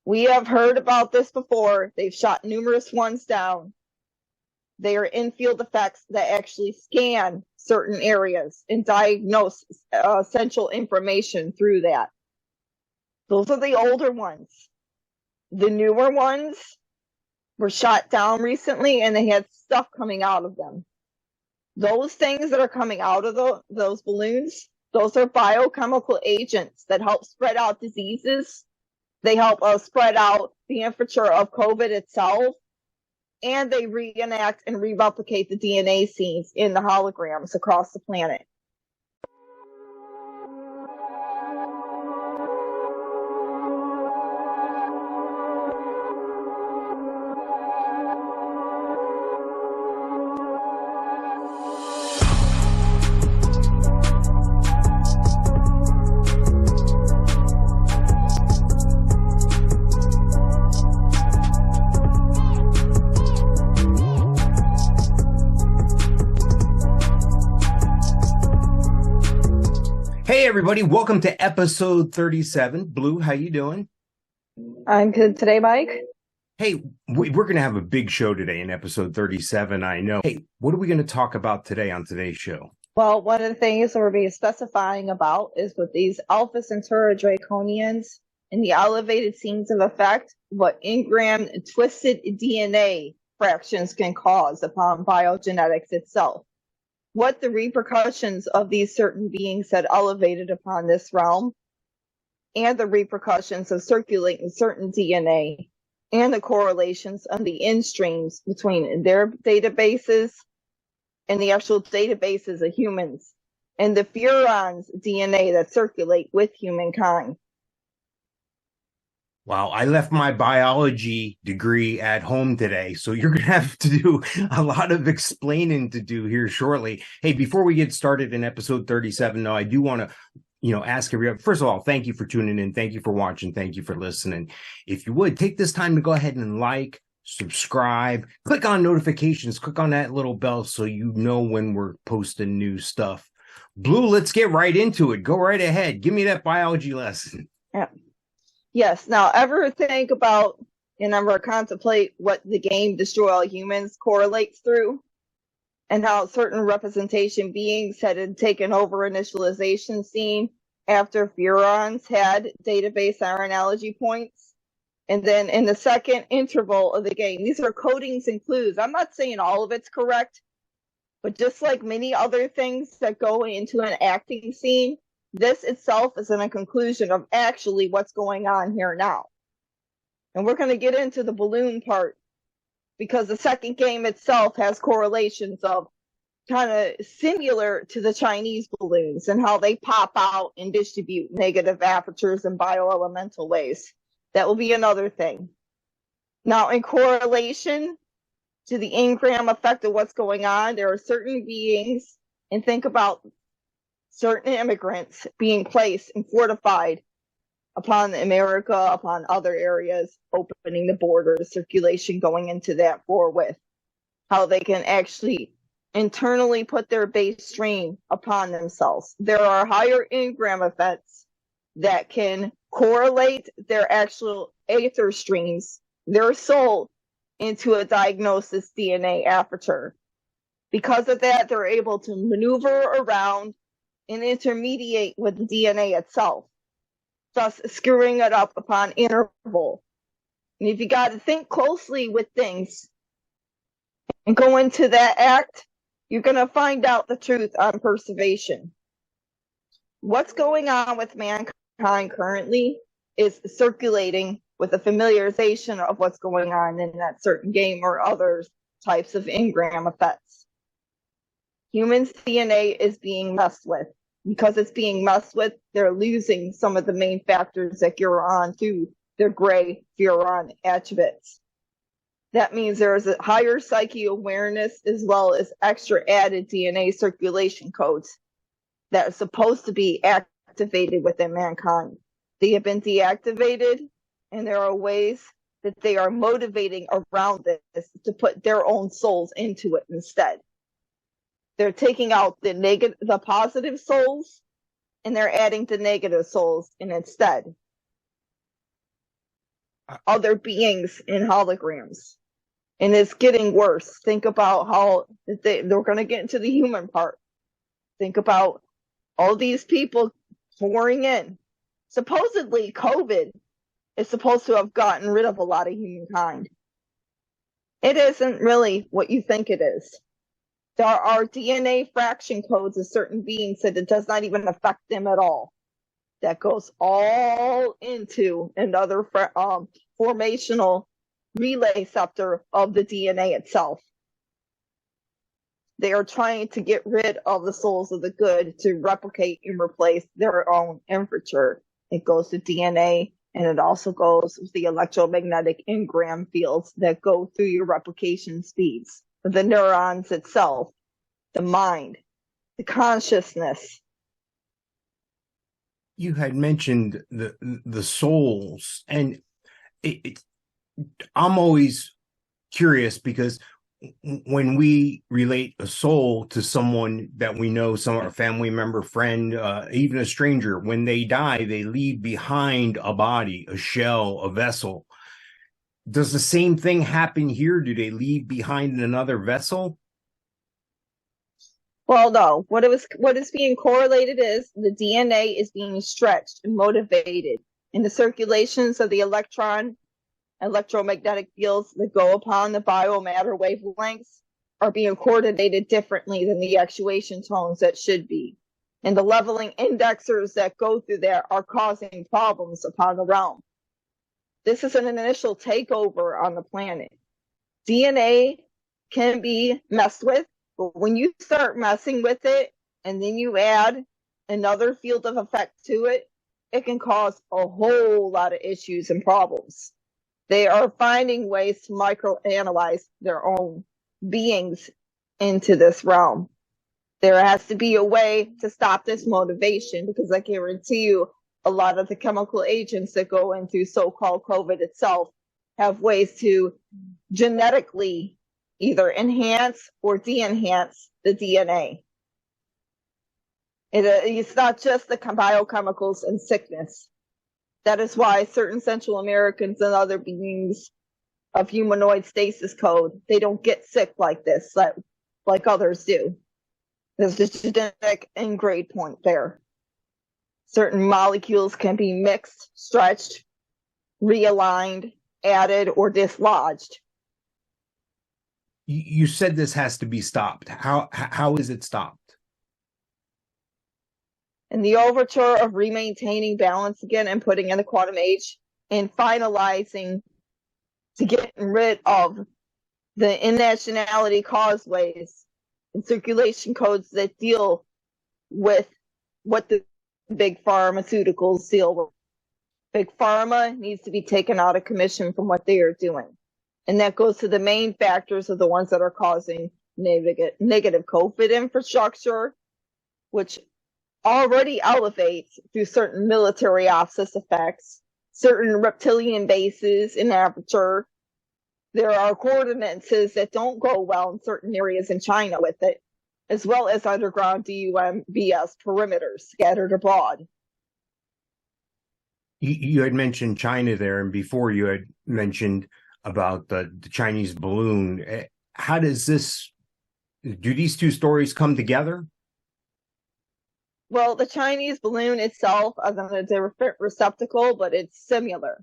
We have heard about this before. They've shot numerous ones down. They are in-field effects that actually scan certain areas and diagnose essential information through that. Those are the older ones. The newer ones were shot down recently and they had stuff coming out of them. Those things that are coming out of those balloons, those are biochemical agents that help spread out diseases. They help spread out the infrastructure of COVID itself, and they reenact and replicate the DNA scenes in the holograms across the planet. Hey everybody, welcome to episode 37. Blue, how you doing? I'm good today, Mike. Hey, we're going to have a big show today in episode 37, I know. Hey, what are we going to talk about today on today's show? Well, one of the things that we're being specifying about is with these Alpha Centauri Draconians and the elevated scenes of effect, what engram twisted DNA fractions can cause upon biogenetics itself. What the repercussions of these certain beings had elevated upon this realm, and the repercussions of circulating certain DNA, and the correlations on the end streams between their databases and the actual databases of humans, and the Furon's DNA that circulate with humankind. Wow, I left my biology degree at home today, so you're going to have to do a lot of explaining to do here shortly. Hey, before we get started in episode 37, though, I do want to, ask everyone, first of all, thank you for tuning in. Thank you for watching. Thank you for listening. If you would, take this time to go ahead and like, subscribe, click on notifications, click on that little bell so you know when we're posting new stuff. Blue, let's get right into it. Go right ahead. Give me that biology lesson. Yeah. Yes. Now, ever think about and ever contemplate what the game Destroy All Humans correlates through, and how certain representation beings had taken over initialization scene after Furons had database analogy points? And then in the second interval of the game, these are codings and clues. I'm not saying all of it's correct, but just like many other things that go into an acting scene, this itself is in a conclusion of actually what's going on here now. And we're going to get into the balloon part, because the second game itself has correlations of kind of similar to the Chinese balloons and how they pop out and distribute negative apertures in bioelemental ways. That will be another thing. Now, in correlation to the engram effect of what's going on, there are certain beings, and think about certain immigrants being placed and fortified upon America, upon other areas, opening the borders, circulation going into that forthwith, how they can actually internally put their base strain upon themselves. There are higher engram effects that can correlate their actual aether streams, their soul, into a diagnosis DNA aperture. Because of that, they're able to maneuver around and intermediate with the DNA itself, thus screwing it up upon interval. And if you got to think closely with things and go into that act, you're going to find out the truth on preservation. What's going on with mankind currently is circulating with a familiarization of what's going on in that certain game or other types of engram effects. Humans' DNA is being messed with. Because it's being messed with, they're losing some of the main factors that you're on through their gray Furon attributes. That means there is a higher psyche awareness as well as extra added DNA circulation codes that are supposed to be activated within mankind. They have been deactivated, and there are ways that they are motivating around this to put their own souls into it instead. They're taking out the positive souls, and they're adding the negative souls in instead. other beings in holograms. And it's getting worse. Think about how they're going to get into the human part. Think about all these people pouring in. Supposedly, COVID is supposed to have gotten rid of a lot of humankind. It isn't really what you think it is. There are DNA fraction codes of certain beings that it does not even affect them at all. That goes all into another formational relay sector of the DNA itself. They are trying to get rid of the souls of the good to replicate and replace their own infrastructure. It goes to DNA, and it also goes with the electromagnetic engram fields that go through your replication speeds, the neurons itself, the mind, the consciousness. You had mentioned the souls, and I'm always curious because when we relate a soul to someone that we know, a family member, friend, even a stranger, when they die, they leave behind a body, a shell, a vessel. Does the same thing happen here? Do they leave behind another vessel? Well, no. What is being correlated is the DNA is being stretched and motivated in the circulations of the electromagnetic fields that go upon the biomatter wavelengths are being coordinated differently than the actuation tones that should be. And the leveling indexers that go through there are causing problems upon the realm. This is an initial takeover on the planet. DNA can be messed with, but when you start messing with it and then you add another field of effect to it, it can cause a whole lot of issues and problems. They are finding ways to microanalyze their own beings into this realm. There has to be a way to stop this motivation, because I guarantee you a lot of the chemical agents that go into so-called COVID itself have ways to genetically either enhance or de-enhance the DNA. It's not just the biochemicals and sickness. That is why certain Central Americans and other beings of humanoid stasis code, they don't get sick like this, like others do. There's a genetic ingrade point there. Certain molecules can be mixed, stretched, realigned, added, or dislodged. You said this has to be stopped. How is it stopped? In the overture of remaintaining balance again and putting in the quantum age and finalizing to getting rid of the internationality causeways and circulation codes that deal with what the big pharmaceuticals deal with. Big pharma needs to be taken out of commission from what they are doing. And that goes to the main factors of the ones that are causing negative COVID infrastructure, which already elevates through certain military axis effects, certain reptilian bases in aperture. There are coordinates that don't go well in certain areas in China with it, as well as underground DUMBS perimeters scattered abroad. You had mentioned China there, and before you had mentioned about the Chinese balloon. How does do these two stories come together? Well, the Chinese balloon itself is in a different receptacle, but it's similar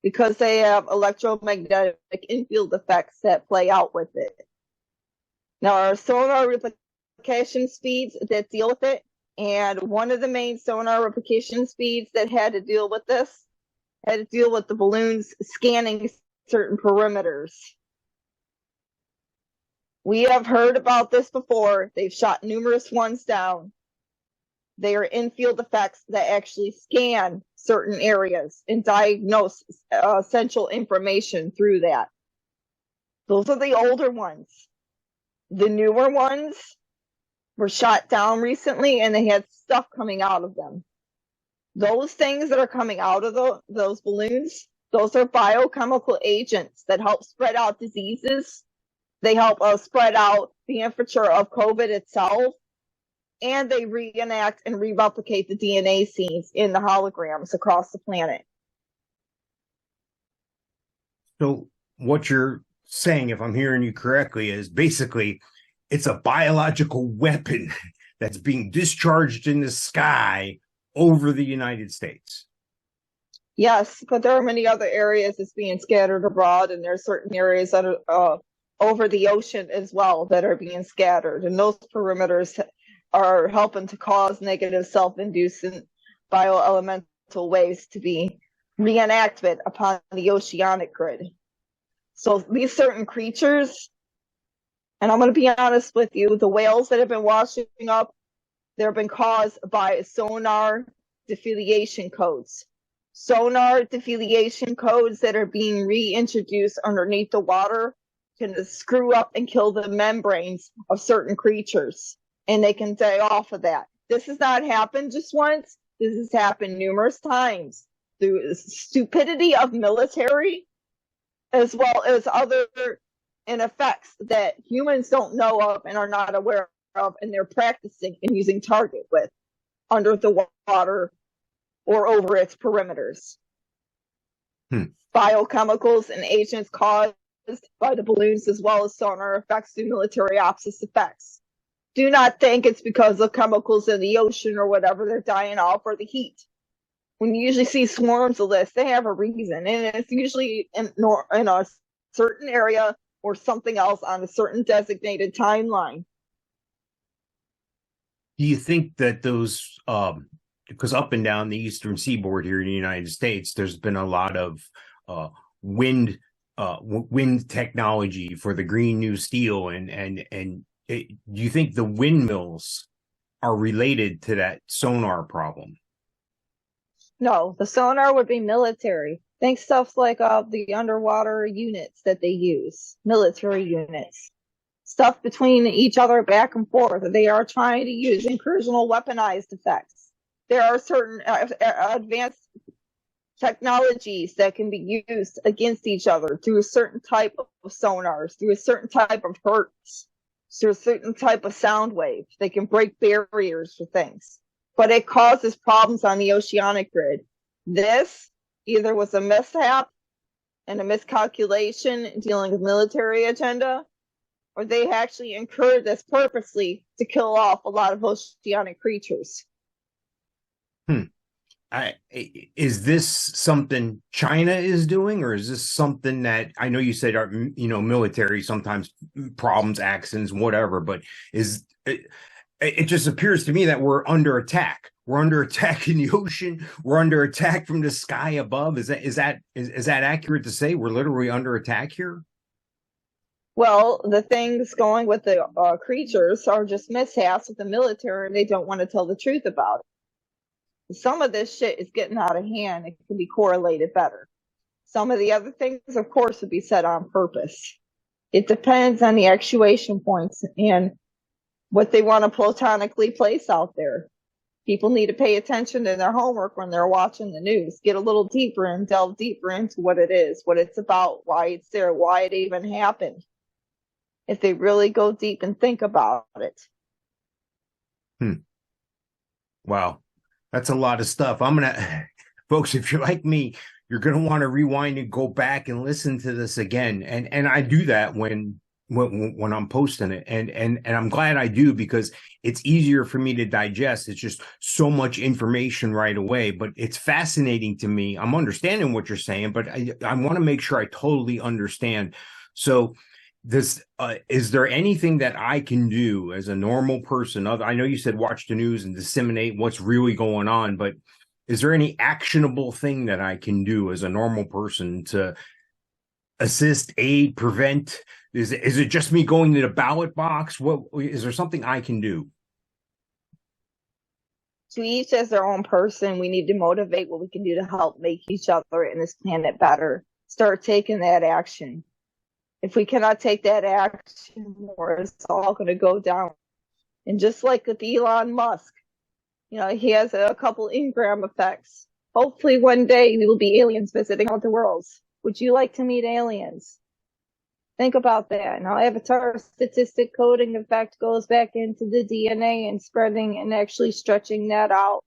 because they have electromagnetic infield effects that play out with it. Now, our sonar replication speeds that deal with it, and one of the main sonar replication speeds that had to deal with this had to deal with the balloons scanning certain perimeters. We have heard about this before. They've shot numerous ones down. They are in-field effects that actually scan certain areas and diagnose essential information through that. Those are the older ones. The newer ones were shot down recently, and they had stuff coming out of them. Those things that are coming out of those balloons, those are biochemical agents that help spread out diseases. They help spread out the infrastructure of COVID itself. And they reenact and replicate the DNA scenes in the holograms across the planet. So what you're saying, if I'm hearing you correctly, is basically it's a biological weapon that's being discharged in the sky over the United States. Yes, but there are many other areas that's being scattered abroad, and there are certain areas that are over the ocean as well that are being scattered, and those perimeters are helping to cause negative self-inducent bioelemental waves to be reenacted upon the oceanic grid. So these certain creatures, and I'm going to be honest with you, the whales that have been washing up, they've been caused by sonar defiliation codes. Sonar defiliation codes that are being reintroduced underneath the water can screw up and kill the membranes of certain creatures, and they can die off of that. This has not happened just once. This has happened numerous times through the stupidity of military, as well as other effects that humans don't know of and are not aware of, and they're practicing and using target with under the water or over its perimeters. Biochemicals and agents caused by the balloons, as well as sonar effects, through military opsis effects. Do not think it's because of chemicals in the ocean or whatever they're dying off, or the heat. When you usually see swarms of this, they have a reason, and it's usually in a certain area or something else on a certain designated timeline. Do you think that those, because up and down the eastern seaboard here in the United States, there's been a lot of wind technology for the green new steel, do you think the windmills are related to that sonar problem? No, the sonar would be military. Think stuff like the underwater units that they use, military units. Stuff between each other back and forth. They are trying to use incursional weaponized effects. There are certain advanced technologies that can be used against each other through a certain type of sonars, through a certain type of hertz, through a certain type of sound wave. They can break barriers for things, but it causes problems on the oceanic grid. This either was a mishap and a miscalculation dealing with military agenda, or they actually incurred this purposely to kill off a lot of oceanic creatures. Is this something China is doing, or is this something that, I know you said, military, sometimes problems, accidents, whatever, but it just appears to me that we're under attack. We're under attack in the ocean. We're under attack from the sky above. Is that accurate to say we're literally under attack here? Well, the things going with the creatures are just mishaps with the military, and they don't want to tell the truth about it. Some of this shit is getting out of hand. It can be correlated better. Some of the other things, of course, would be said on purpose. It depends on the actuation points and what they want to platonically place out there. People need to pay attention to their homework when they're watching the news. Get a little deeper and delve deeper into what it is, what it's about, why it's there, why it even happened. If they really go deep and think about it. Wow. That's a lot of stuff. Folks, if you're like me, you're going to want to rewind and go back and listen to this again. And I do that when I'm posting it. And I'm glad I do, because it's easier for me to digest. It's just so much information right away, but it's fascinating to me. I'm understanding what you're saying, but I want to make sure I totally understand. So is there anything that I can do as a normal person? I know you said watch the news and disseminate what's really going on, but is there any actionable thing that I can do as a normal person to assist, aid, prevent? Is it just me going to the ballot box? Is there something I can do? To each as their own person, we need to motivate what we can do to help make each other and this planet better. Start taking that action. If we cannot take that action more, it's all going to go down. And just like with Elon Musk, he has a couple Ingram effects. Hopefully one day we will be aliens visiting other worlds. Would you like to meet aliens? Think about that. Now, avatar statistic coding effect goes back into the DNA and spreading and actually stretching that out.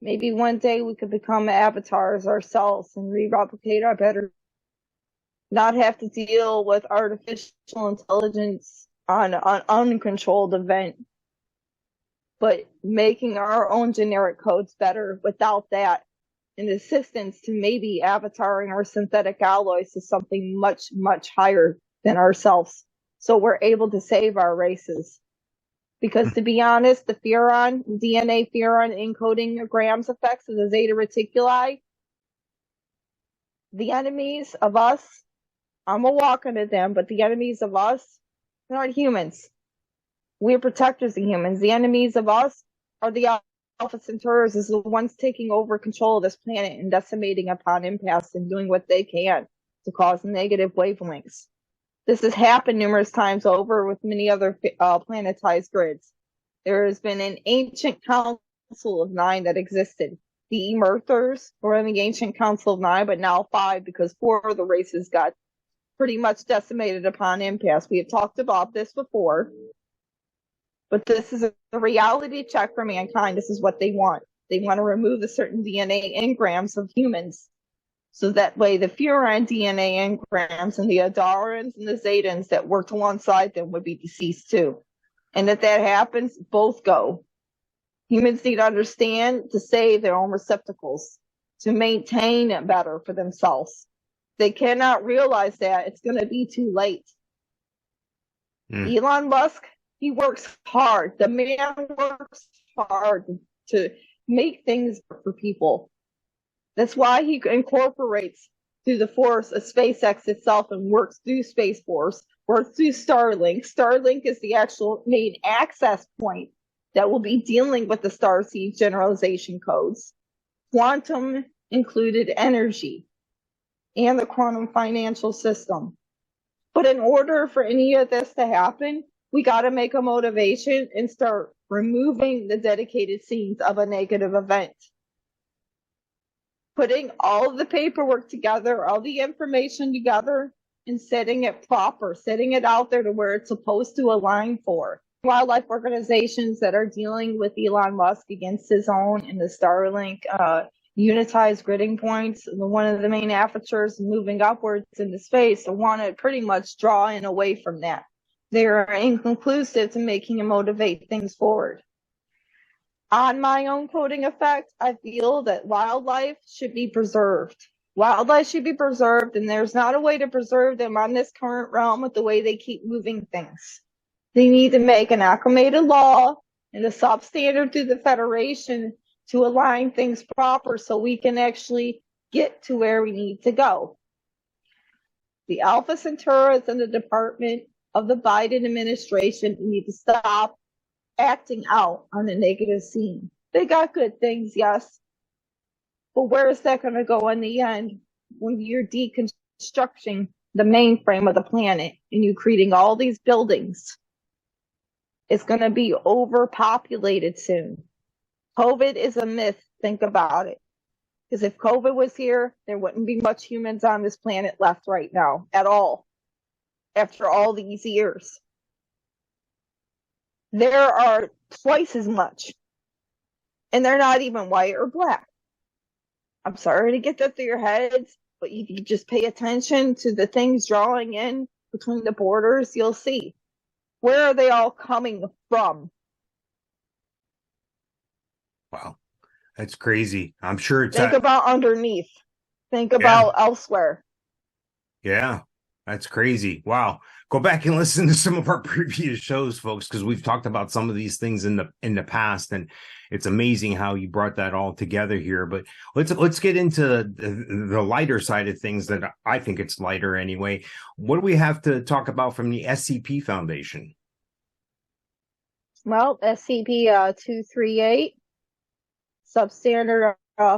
Maybe one day we could become avatars ourselves and re-replicate our better not have to deal with artificial intelligence on an uncontrolled event, but making our own generic codes better without that, and assistance to maybe avataring our synthetic alloys to something much, much higher than ourselves. So we're able to save our races. Because to be honest, the Furon, DNA Furon encoding grams effects of the Zeta Reticuli, the enemies of us, I'm a walk into them, but the enemies of us, they're not humans. We're protectors of humans. The enemies of us are the Alpha Centauris, is the ones taking over control of this planet and decimating upon impasse and doing what they can to cause negative wavelengths. This has happened numerous times over with many other planetized grids. There has been an ancient council of 9 that existed. The Emerthers were in the ancient council of 9, but now 5 because 4 of the races got pretty much decimated upon impasse. We have talked about this before, but this is a reality check for mankind. This is what they want. They want to remove the certain DNA engrams of humans. So that way the Furon DNA engrams and the Adarans and the Zetans that worked alongside them would be deceased too. And if that happens, both go. Humans need to understand to save their own receptacles, to maintain it better for themselves. They cannot realize that, it's going to be too late. Elon Musk, he works hard. The man works hard to make things for people. That's why he incorporates through the force of SpaceX itself and works through Space Force, works through Starlink. Starlink is the actual main access point that will be dealing with the starseed generalization codes, quantum included energy, and the quantum financial system. But in order for any of this to happen, we got to make a motivation and start removing the dedicated scenes of a negative event. Putting all of the paperwork together, all the information together, and setting it proper, setting it out there to where it's supposed to align for. Wildlife organizations that are dealing with Elon Musk against his own in the Starlink unitized gridding points, one of the main apertures moving upwards into space, want to pretty much draw in away from that. They are inconclusive to making and motivate things forward. On my own coding effect, I feel that wildlife should be preserved. Wildlife should be preserved, and there's not a way to preserve them on this current realm with the way they keep moving things. They need to make an acclimated law and a substandard through the Federation to align things proper so we can actually get to where we need to go. The Alpha Centauris and the Department of the Biden administration need to stop acting out on a negative scene. They got good things, yes, but where is that going to go in the end when you're deconstructing the mainframe of the planet and you're creating all these buildings? It's going to be overpopulated soon. COVID is a myth. Think about it. Because if COVID was here, there wouldn't be much humans on this planet left right now at all. After all these years, there are twice as much, and they're not even white or black. I'm sorry to get that through your heads, but if you just pay attention to the things drawing in between the borders, you'll see. Where are they all coming from? Wow, that's crazy. I'm sure it's... Think about underneath. Think about elsewhere. Yeah, that's crazy. Wow. Go back and listen to some of our previous shows, folks, because we've talked about some of these things in the past, and it's amazing how you brought that all together here. But let's get into the lighter side of things. That I think it's lighter anyway. What do we have to talk about from the SCP Foundation? Well, SCP-238, substandard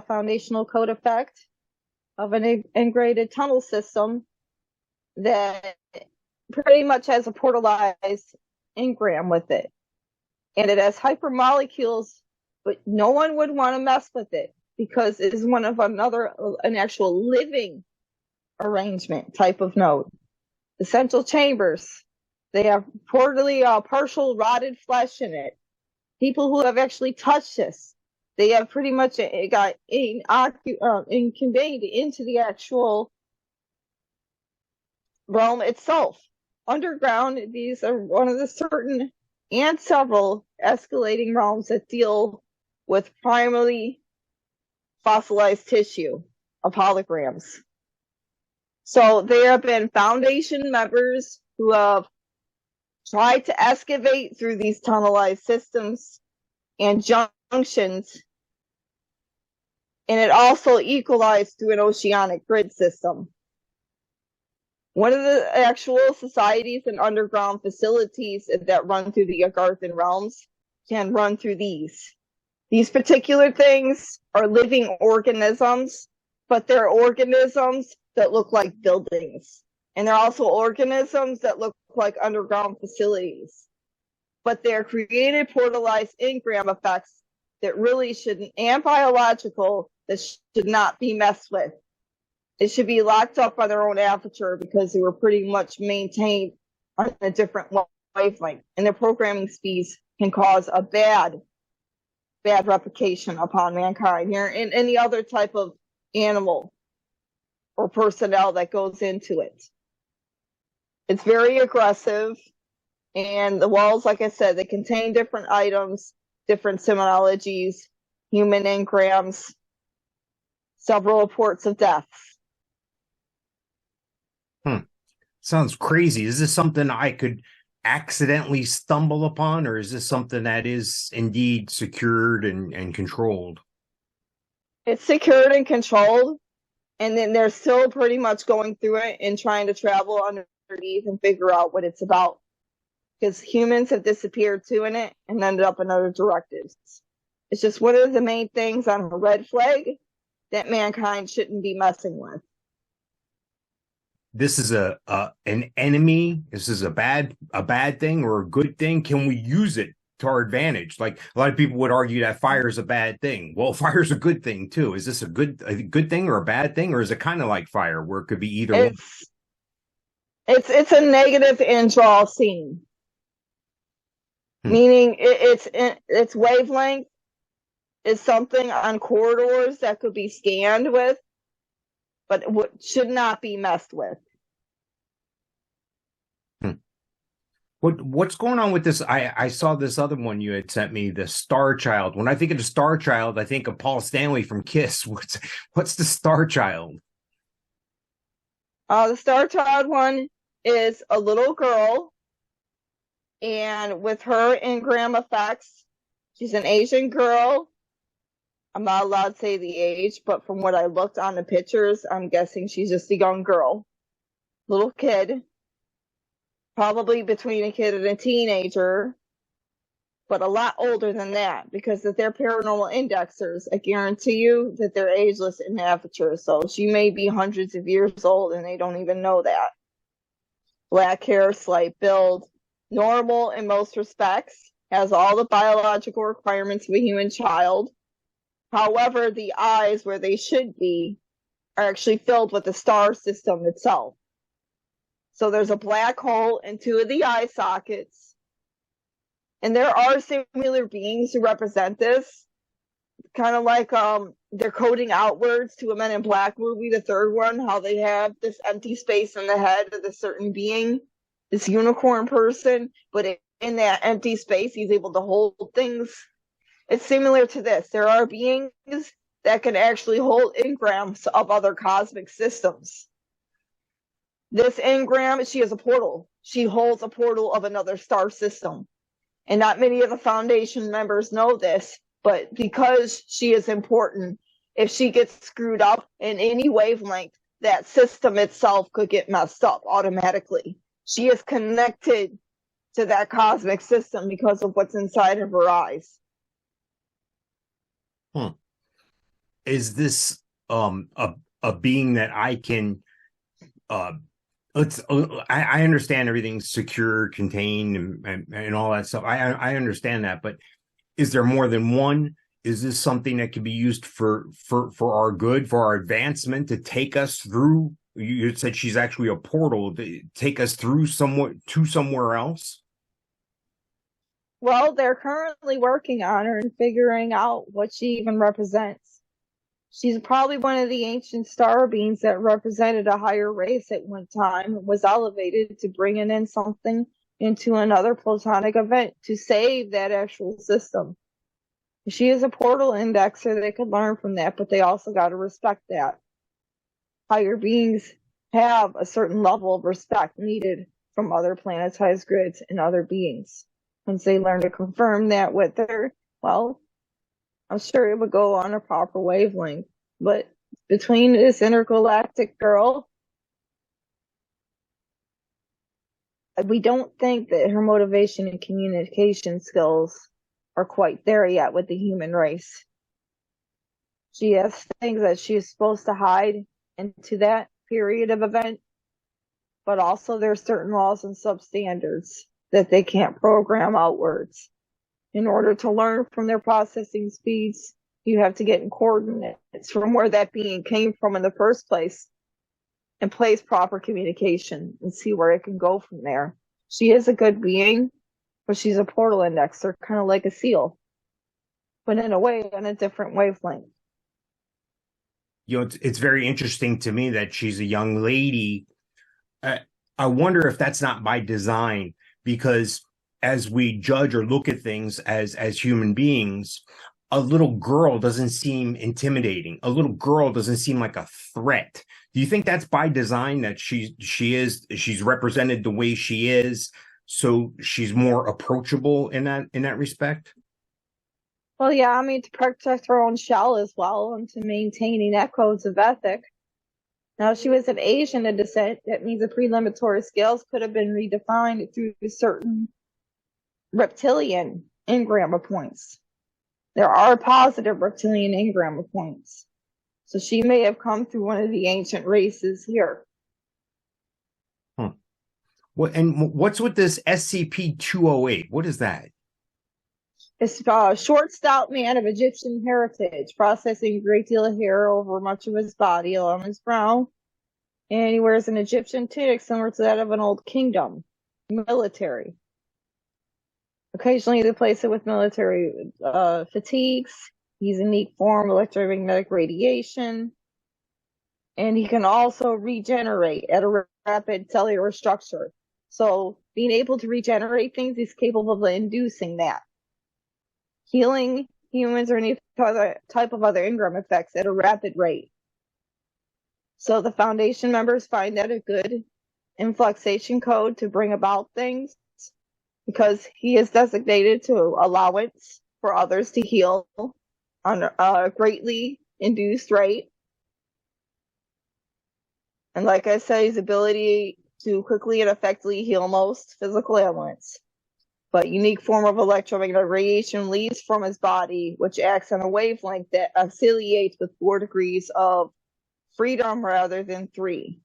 foundational code effect of an integrated tunnel system that pretty much has a portalized engram with it. And it has hypermolecules, but no one would want to mess with it because it is one of an actual living arrangement type of node. The central chambers, they have partial rotted flesh in it. People who have actually touched this, they have pretty much got conveyed into the actual realm itself. Underground, these are one of the certain and several escalating realms that deal with primarily fossilized tissue of holograms. So there have been Foundation members who have tried to excavate through these tunnelized systems and junctions, and it also equalized through an oceanic grid system. One of the actual societies and underground facilities that run through the Agarthan realms can run through these. These particular things are living organisms, but they're organisms that look like buildings. And they're also organisms that look like underground facilities. But they're created portalized engram effects that really shouldn't, and biological, that should not be messed with. It should be locked up by their own aperture because they were pretty much maintained on a different wavelength. And their programming speeds can cause a bad replication upon mankind here and any other type of animal or personnel that goes into it. It's very aggressive, and the walls, like I said, they contain different items, different simiologies, human engrams, several reports of deaths. Sounds crazy. Is this something I could accidentally stumble upon, or is this something that is indeed secured and controlled? It's secured and controlled, and then they're still pretty much going through it and trying to travel underneath and figure out what it's about. Because humans have disappeared too in it and ended up in other directives. It's just one of the main things on a red flag that mankind shouldn't be messing with. This is an enemy. This is a bad thing or a good thing. Can we use it to our advantage? Like a lot of people would argue that fire is a bad thing. Well, fire is a good thing too. Is this a good thing or a bad thing, or is it kind of like fire where it could be either one? It's a negative in-draw scene, meaning its wavelength is something on corridors that could be scanned with, but should not be messed with. What's going on with this? I saw this other one you had sent me, the Star Child. When I think of the Star Child, I think of Paul Stanley from Kiss. What's the Star Child? The Star Child one is a little girl, and with her engram effects, she's an Asian girl. I'm not allowed to say the age, but from what I looked on the pictures, I'm guessing she's just a young girl. Little kid. Probably between a kid and a teenager, but a lot older than that, because if they're paranormal indexers, I guarantee you that they're ageless in aperture. So she may be hundreds of years old and they don't even know that. Black hair, slight build, normal in most respects, has all the biological requirements of a human child. However, the eyes, where they should be, are actually filled with the star system itself. So there's a black hole in two of the eye sockets. And there are similar beings who represent this. Kind of like they're coding outwards to a Men in Black movie, the third one, how they have this empty space in the head of this certain being, this unicorn person, but in that empty space, he's able to hold things. It's similar to this. There are beings that can actually hold engrams of other cosmic systems. This engram, she is a portal. She holds a portal of another star system. And not many of the Foundation members know this, but because she is important, if she gets screwed up in any wavelength, that system itself could get messed up automatically. She is connected to that cosmic system because of what's inside of her eyes. Is this a being that I can I understand everything's secure, contained, and all that stuff. I understand that, but is there more than one? Is this something that can be used for our good, for our advancement, to take us through? You said she's actually a portal to take us through somewhere else. Well, they're currently working on her and figuring out what she even represents. She's probably one of the ancient star beings that represented a higher race at one time and was elevated to bringing in something into another platonic event to save that actual system. She is a portal indexer. They could learn from that, but they also got to respect that. Higher beings have a certain level of respect needed from other planetized grids and other beings. Once they learn to confirm that with their, well, I'm sure it would go on a proper wavelength. But between this intergalactic girl, we don't think that her motivation and communication skills are quite there yet with the human race. She has things that she is supposed to hide into that period of event, but also there's certain laws and substandards that they can't program outwards. In order to learn from their processing speeds, you have to get in coordinates from where that being came from in the first place and place proper communication and see where it can go from there. She is a good being, but she's a portal indexer, kind of like a seal, but in a way, on a different wavelength. You know, it's very interesting to me that she's a young lady. I wonder if that's not by design, because as we judge or look at things as human beings, a little girl doesn't seem intimidating. A little girl doesn't seem like a threat. Do you think that's by design, that she's represented the way she is, so she's more approachable in that respect? Well, yeah, I mean, to protect her own shell as well and to maintaining that codes of ethic. Now, if she was of Asian descent, that means the prelimitory scales could have been redefined through certain reptilian engramma points. There are positive reptilian engramma points. So she may have come through one of the ancient races here. What, and what's with this SCP-208? What is that? It's a short, stout man of Egyptian heritage, processing a great deal of hair over much of his body along his brow. And he wears an Egyptian tunic similar to that of an old kingdom, military. Occasionally they place it with military fatigues. He's a unique form of electromagnetic radiation. And he can also regenerate at a rapid cellular structure. So being able to regenerate things, he's capable of inducing that. Healing humans or any other type of other engram effects at a rapid rate. So the Foundation members find that a good influxation code to bring about things, because he is designated to allowance for others to heal on a greatly induced rate. And like I said, his ability to quickly and effectively heal most physical ailments. But unique form of electromagnetic radiation leaves from his body, which acts on a wavelength that oscillates with 4 degrees of freedom rather than 3.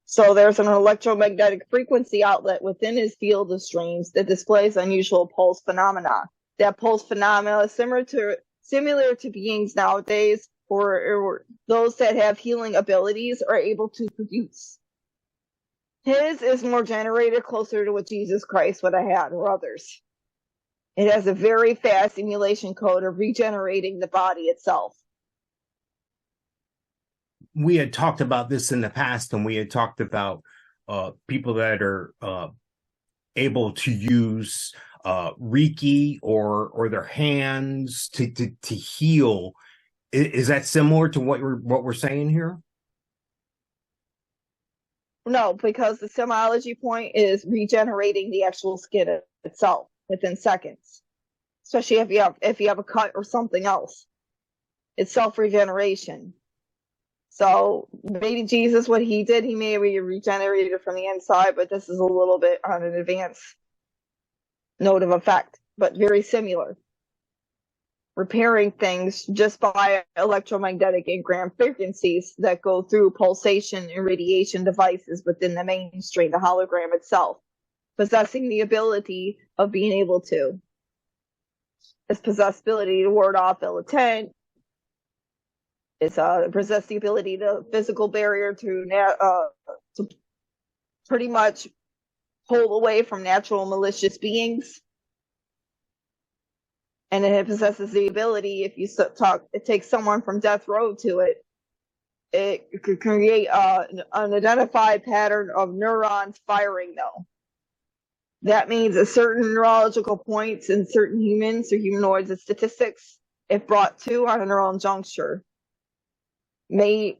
So there's an electromagnetic frequency outlet within his field of streams that displays unusual pulse phenomena. That pulse phenomena is similar to beings nowadays, or those that have healing abilities are able to produce. His is more generated closer to what Jesus Christ would have had, or others. It has a very fast emulation code of regenerating the body itself. We had talked about this in the past, and we had talked about people that are able to use Reiki or their hands to heal. Is that similar to what we're saying here? No, because the symbology point is regenerating the actual skin itself within seconds. Especially if you have a cut or something else. It's self-regeneration. So maybe Jesus, what he did, he may have regenerated from the inside, but this is a little bit on an advanced note of effect, but very similar. Repairing things just by electromagnetic engram frequencies that go through pulsation and radiation devices within the mainstream, the hologram itself, possessing the ability of being able to. Its possessibility to ward off ill intent. It's possess the ability to physical barrier to pretty much pull away from natural malicious beings. And it possesses the ability, if you it takes someone from death row to it, it could create an identified pattern of neurons firing, though. That means at certain neurological points in certain humans or humanoids and statistics, if brought to on a neural juncture, it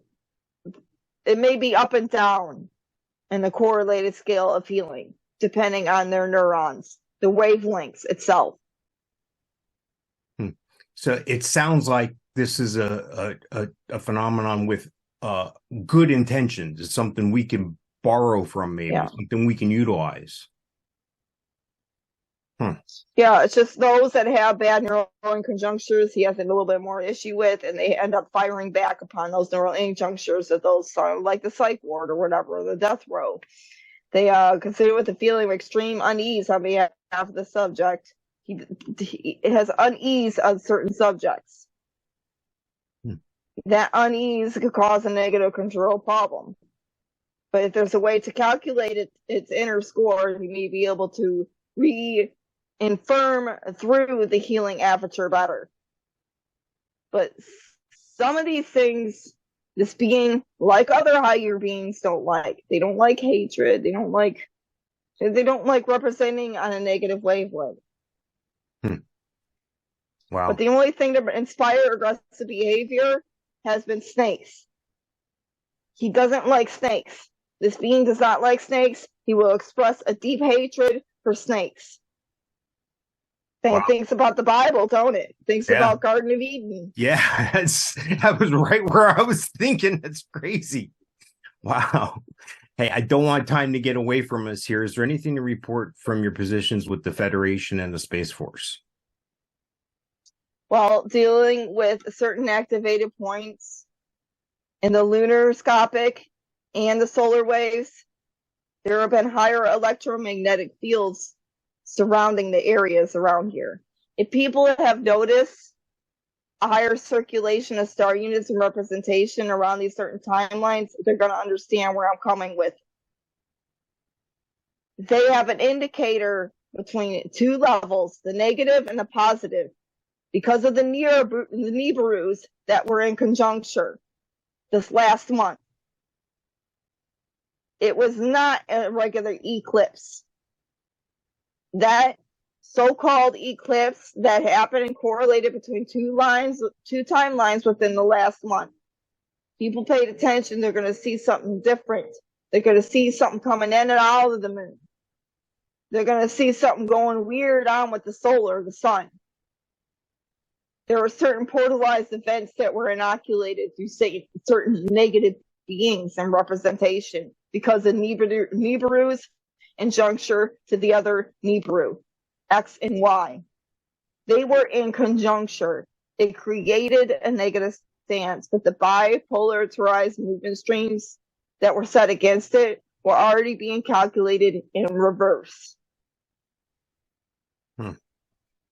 may be up and down in the correlated scale of healing, depending on their neurons, the wavelengths itself. So it sounds like this is a phenomenon with good intentions. It's something we can borrow from, maybe something we can utilize. Yeah, it's just those that have bad neural conjunctures he has a little bit more issue with, and they end up firing back upon those neural conjunctures of those, like the psych ward or whatever, the death row. They consider with a feeling of extreme unease on behalf of the subject. It has unease on certain subjects. That unease could cause a negative control problem. But if there's a way to calculate its inner score, you may be able to infirm through the healing aperture better. But some of these things, this being, like other higher beings, don't like. They don't like hatred. They don't like representing on a negative wavelength. Wow. But the only thing to inspire aggressive behavior has been snakes. He doesn't like snakes. This being does not like snakes. He will express a deep hatred for snakes. Thinks about the Bible, don't it? Thinks about Garden of Eden. Yeah, that was right where I was thinking. That's crazy. Wow. Hey, I don't want time to get away from us here. Is there anything to report from your positions with the Federation and the Space Force? Well, dealing with certain activated points in the lunarscopic and the solar waves, there have been higher electromagnetic fields surrounding the areas around here. If people have noticed a higher circulation of star units and representation around these certain timelines, they're going to understand where I'm coming with. They have an indicator between two levels, the negative and the positive, because of the Nibiru's that were in conjuncture this last month. It was not a regular eclipse. That so-called eclipse that happened and correlated between two timelines within the last month. People paid attention, they're going to see something different. They're going to see something coming in and out of the moon. They're going to see something going weird on with the sun. There were certain portalized events that were inoculated through certain negative beings and representation because of Nibiru's in juncture to the other Nibiru, X and Y. They were in conjuncture. It created a negative stance, but the bipolarized movement streams that were set against it were already being calculated in reverse.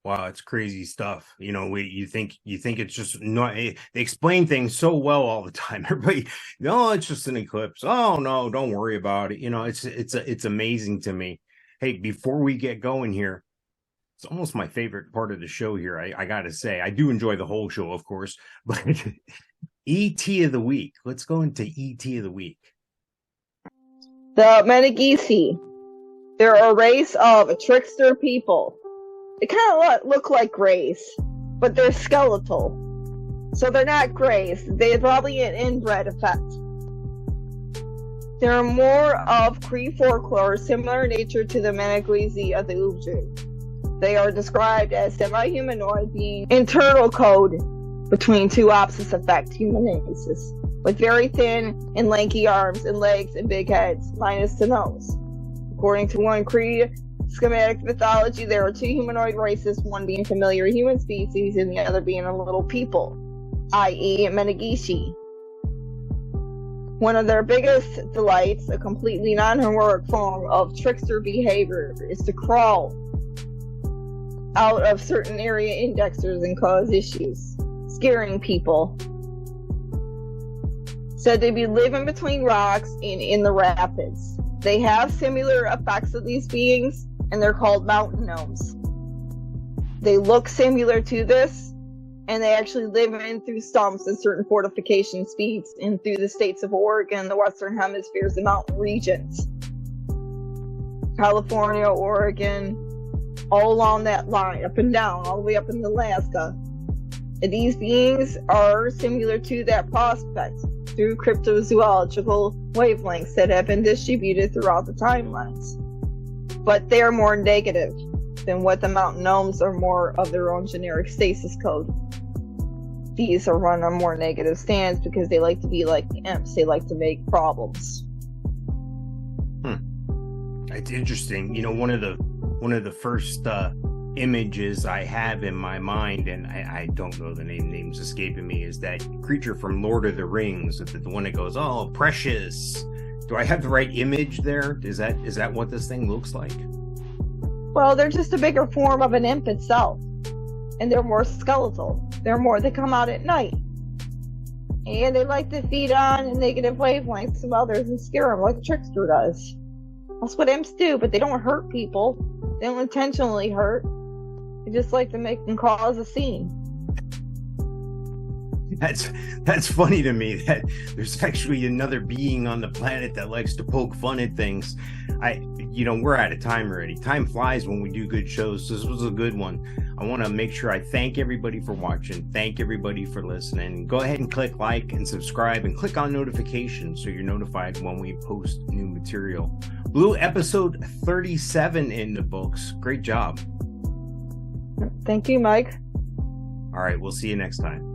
Wow, it's crazy stuff. You think it's just not. They explain things so well all the time. Everybody, no, it's just an eclipse. Oh no, don't worry about it. It's amazing to me. Hey, before we get going here, it's almost my favorite part of the show here. I gotta say, I do enjoy the whole show, of course, but ET of the week. Let's go into ET of the week. The Mannegishi. They're a race of trickster people. They kind of look like greys, but they're skeletal. So they're not greys. They're probably an inbred effect. They're more of Cree folklore, similar in nature to the Mannegishi of the Ubju. They are described as semi-humanoid, being internal code between two opposites affect human races, with very thin and lanky arms and legs and big heads, minus the nose. According to one Cree schematic mythology, there are two humanoid races, one being familiar human species and the other being a little people, i.e. Mannegishi. One of their biggest delights, a completely non-heroic form of trickster behavior, is to crawl out of certain area indexers and cause issues, scaring people. Said to be living between rocks and in the rapids. They have similar effects of these beings, and they're called mountain gnomes. They look similar to this, and they actually live in through stumps and certain fortification speeds and through the states of Oregon, the Western Hemispheres, the mountain regions. California, Oregon, all along that line, up and down, all the way up in Alaska. And these beings are similar to that prospect through cryptozoological wavelengths that have been distributed throughout the timelines. But they are more negative than what the mountain gnomes are, more of their own generic stasis code. These are run on more negative stance because they like to be like the imps. They like to make problems. It's interesting. You know, one of the first images I have in my mind, and I don't know the name's escaping me, is that creature from Lord of the Rings, the one that goes, "Oh, precious." Do I have the right image there? Is that what this thing looks like? Well, they're just a bigger form of an imp itself, and they're more skeletal. They come out at night, and they like to feed on negative wavelengths of others and scare them like a trickster does. That's what imps do, but they don't hurt people. They don't intentionally hurt. They just like to make them cause a scene. That's funny to me, that there's actually another being on the planet that likes to poke fun at things. We're out of time already. Time flies when we do good shows. This was a good one. I want to make sure I thank everybody for watching. Thank everybody for listening. Go ahead and click like and subscribe and click on notifications so you're notified when we post new material. Blue, episode 37 in the books. Great job. Thank you, Mike. All right, we'll see you next time.